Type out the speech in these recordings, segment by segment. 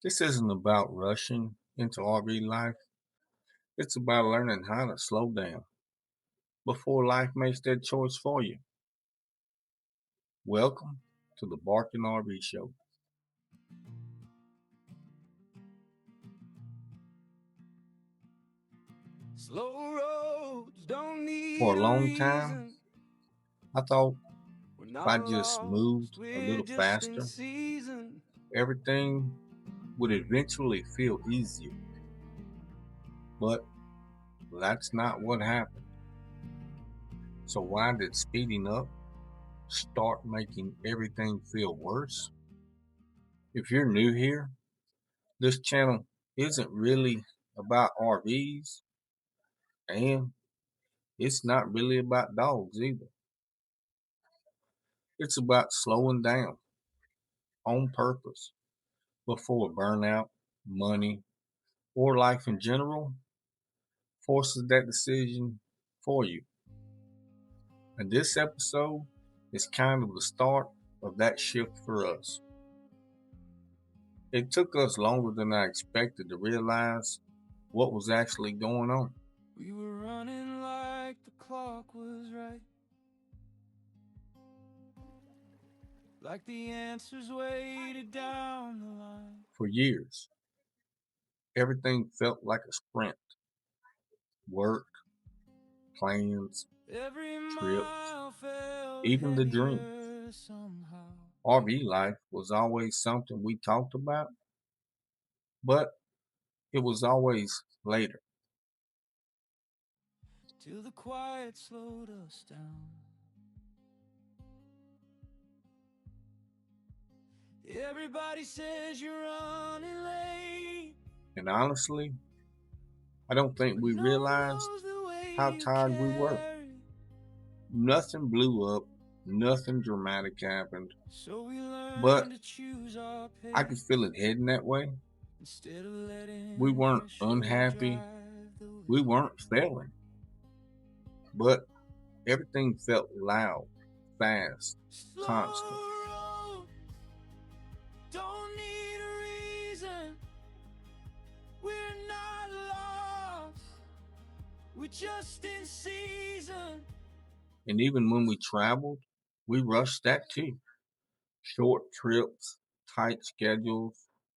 This isn't about rushing into RV life. It's about learning how to slow down before life makes that choice for you. Welcome to the Barking RV Show. Slow roads don't For need a a long time, reason. I thought We're if not I just lost, moved a we're little just in faster, season. everything would eventually feel easier. But that's not what happened. So, why did speeding up start making everything feel worse? If you're new here, this channel isn't really about RVs, and it's not really about dogs either. It's about slowing down on purpose before burnout, money, or life in general forces that decision for you. And this episode is kind of the start of that shift for us. It took us longer than I expected to realize what was actually going on. We were running like the clock was right, like the answers waited down the line. For years, everything felt like a sprint: work, plans, Every trips, mile felt even the dreams. heavier somehow. RV life was always something we talked about, but it was always later. Till the quiet slowed us down. Everybody says you're running late, And honestly, I don't think but we no one realized knows the way how you tired we were. carry. Nothing blew up, nothing dramatic happened, So we but learn to choose our I could pace feel it heading that way. instead of We letting weren't pressure unhappy, drive the we wheel. weren't failing, but everything felt loud, fast, constant. Slow road, don't need a reason. We're not lost, we're just in season. And even when we traveled, we rushed that too. Short trips, tight schedules,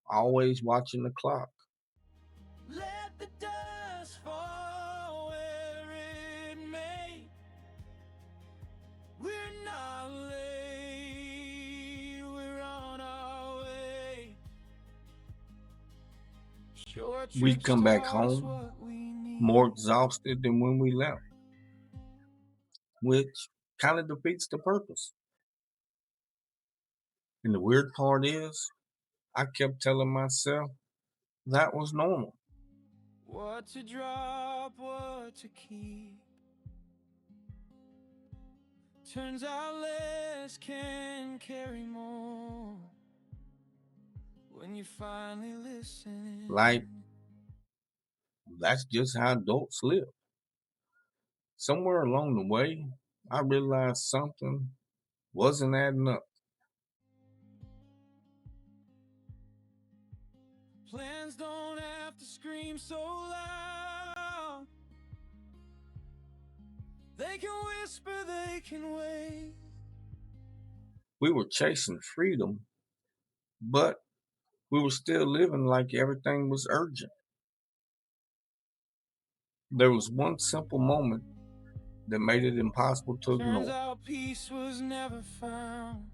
always watching the clock. Let the dust fall where it may. We're not late, we're on our way. Short We trips come back taught us home what we need. more exhausted than when we left, which kind of defeats the purpose. And the weird part is, I kept telling myself that was normal. What to drop, what to keep. Turns out less can carry more when you finally listen. Like, that's just how adults live. Somewhere along the way, I realized something wasn't adding up. Plans don't have to scream so loud. They can whisper, they can wait. We were chasing freedom, but we were still living like everything was urgent. There was one simple moment that made it impossible to Turns ignore. out peace was never found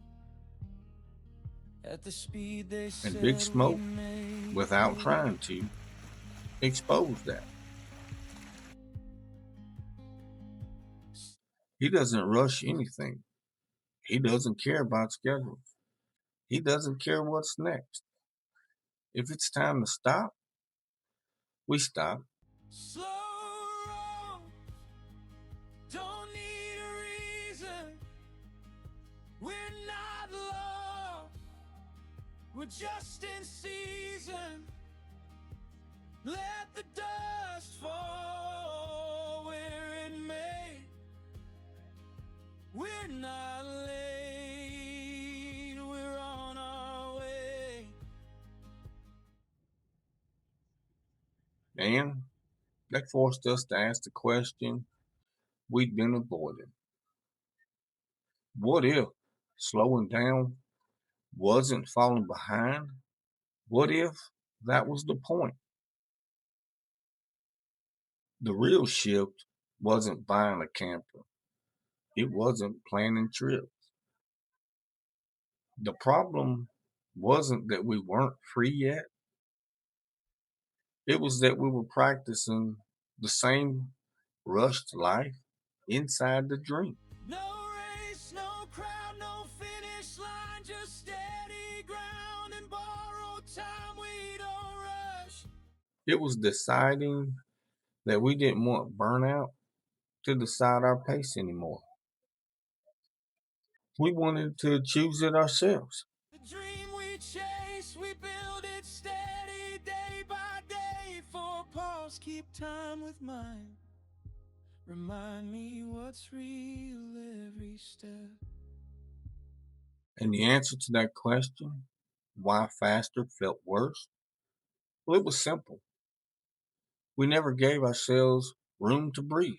at the speed they And Big said we'd Smoke, make without it. trying to, exposed that. He doesn't rush anything. He doesn't care about schedules. He doesn't care what's next. If it's time to stop, we stop. Slow road, don't need a reason. We're not lost, we're just in season. Let the dust fall where it may. We're not late, we're on our way. And they forced us to ask the question we'd been avoiding. What if slowing down wasn't falling behind? What if that was the point? The real shift wasn't buying a camper. It wasn't planning trips. The problem wasn't that we weren't free yet. It was that we were practicing the same rushed life inside the dream. No race, no crowd, no finish line, just steady ground and borrowed time. We don't rush. It was deciding that we didn't want burnout to decide our pace anymore. We wanted to choose it ourselves. The dream we chase, we build it steady, day by day. Four paws keep time with mine. Remind me what's real every step. And the answer to that question, why faster felt worse, well, it was simple. We never gave ourselves room to breathe.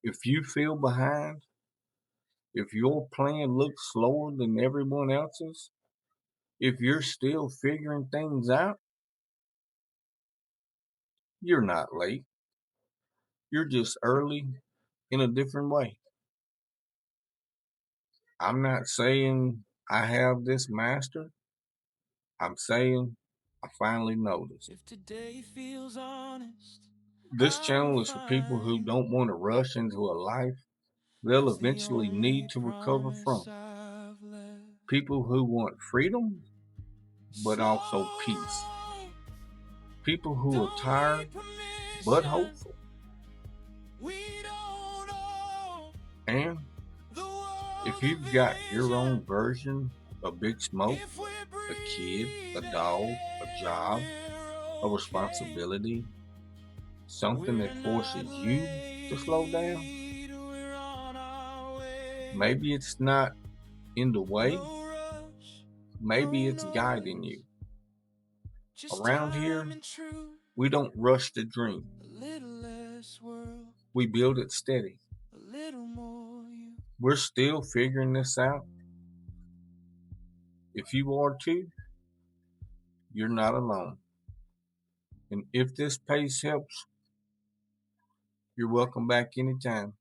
If you feel behind, if your plan looks slower than everyone else's, if you're still figuring things out, you're not late. You're just early in a different way. I'm not saying I have this mastered. I'm saying I finally noticed. If today feels honest, This I'm channel is for people who fine. don't want to rush into a life they'll That's the eventually need only to recover promise from. I've left. People who want freedom, but So also peace. People who are don't tired, need but permission. hopeful. We don't owe And the world if a you've got your vision. own version of Big Smoke, If we're a kid, a breathing, dog, a job, we're a okay. responsibility, something We're that not forces you to slow down, late, we're on our way. maybe it's not in the way, No rush, maybe no it's guiding you. noise, just Around time here, and truth. we don't rush the dream. A little less world, We build it steady. a little more you. We're still figuring this out. If you are too, you're not alone. And if this pace helps, you're welcome back anytime.